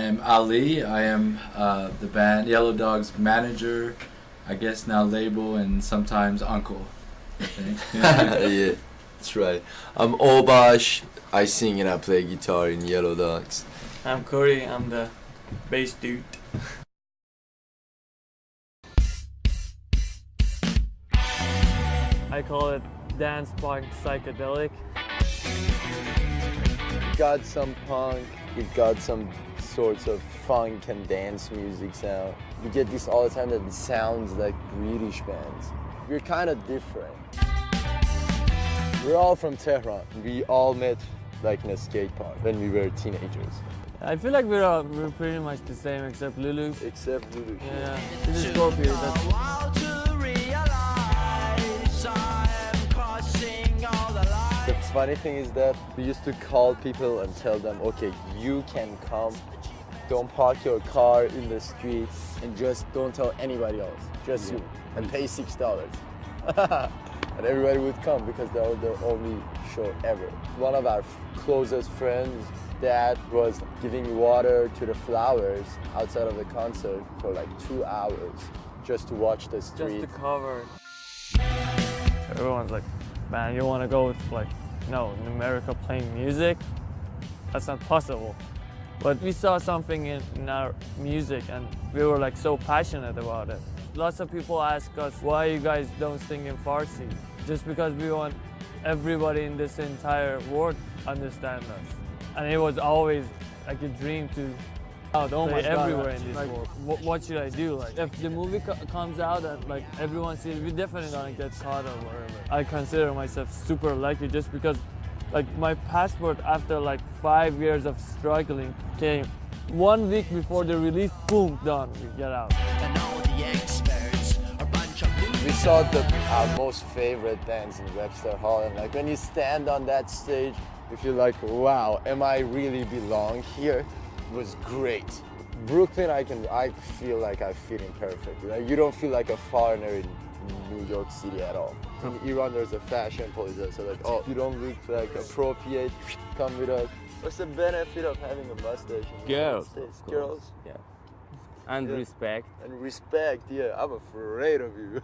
am Ali. I am the band Yellow Dog's manager, I guess now label, and sometimes uncle, I think. Yeah, that's right. I'm Obash. I sing and I play guitar in Yellow Dogs. I'm Corey. I'm the bass dude. I call it dance punk psychedelic. We got some punk, we got some sorts of funk and dance music sound. We get this all the time that it sounds like British bands. We're kind of different. We're all from Tehran. We all met like in a skate park when we were teenagers. I feel like we're pretty much the same except Lulu. Except Lulu. Yeah, this is Scorpio. The funny thing is that we used to call people and tell them, okay, you can come, don't park your car in the street, and just don't tell anybody else, just you, and pay $6. And everybody would come because they were the only show ever. One of our closest friends' dad was giving water to the flowers outside of the concert for like 2 hours just to watch the street. Just to cover. Everyone's like, man, you want to go with like, no, in America playing music? That's not possible. But we saw something in our music and we were like so passionate about it. Lots of people ask us why you guys don't sing in Farsi. Just because we want everybody in this entire world to understand us. And it was always like a dream to play everywhere in this world. What should I do? Like, if the movie comes out and like everyone sees it, we're definitely gonna get caught or whatever. I consider myself super lucky just because like my passport after like 5 years of struggling came 1 week before the release, boom, done, we get out. We saw our most favorite dance in Webster Hall, and like when you stand on that stage, you feel like, wow, am I really belong here? It was great. Brooklyn, I feel like I fit in perfectly. Like, you don't feel like a foreigner in New York City at all. In Iran, there's a fashion police that say like, oh, you don't look like appropriate, come with us. What's the benefit of having a mustache in the United States? Girls? Yeah. And Yeah. respect. And respect, yeah, I'm afraid of you.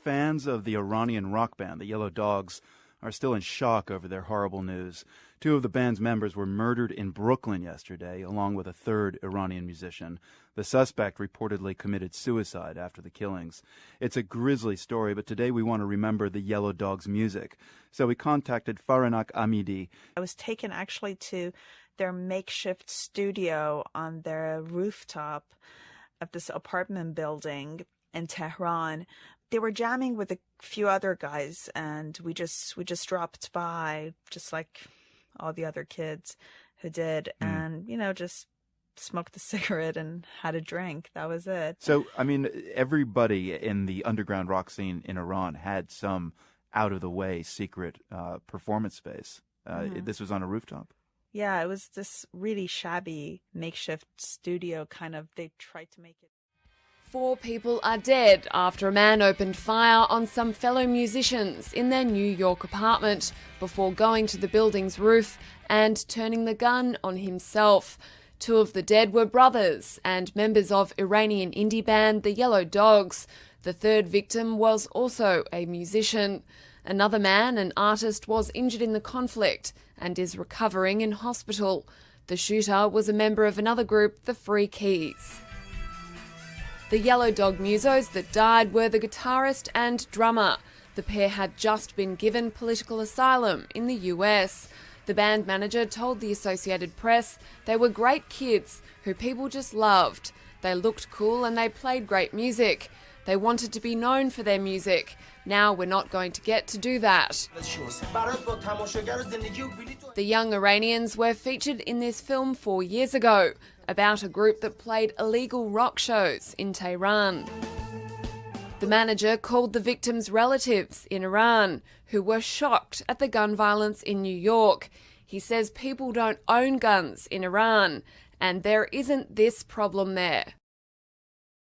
Fans of the Iranian rock band, the Yellow Dogs, are still in shock over their horrible news. 2 of the band's members were murdered in Brooklyn yesterday, along with a 3rd Iranian musician. The suspect reportedly committed suicide after the killings. It's a grisly story, but today we want to remember the Yellow Dogs' music. So we contacted Faranak Amidi. I was taken actually to their makeshift studio on their rooftop of this apartment building in Tehran. They were jamming with a few other guys, and we just dropped by, just like all the other kids who did, and just smoked a cigarette and had a drink. That was it. So, I mean, everybody in the underground rock scene in Iran had some out-of-the-way secret performance space. This was on a rooftop. Yeah, it was this really shabby makeshift studio kind of. They tried to make it. 4 people are dead after a man opened fire on some fellow musicians in their New York apartment before going to the building's roof and turning the gun on himself. 2 of the dead were brothers and members of Iranian indie band the Yellow Dogs. The 3rd victim was also a musician. Another man, an artist, was injured in the conflict and is recovering in hospital. The shooter was a member of another group, the Free Keys. The Yellow Dog musos that died were the guitarist and drummer. The pair had just been given political asylum in the US. The band manager told the Associated Press they were great kids who people just loved. They looked cool and they played great music. They wanted to be known for their music. Now we're not going to get to do that. The young Iranians were featured in this film 4 years ago about a group that played illegal rock shows in Tehran. The manager called the victims' relatives in Iran, who were shocked at the gun violence in New York. He says people don't own guns in Iran, and there isn't this problem there.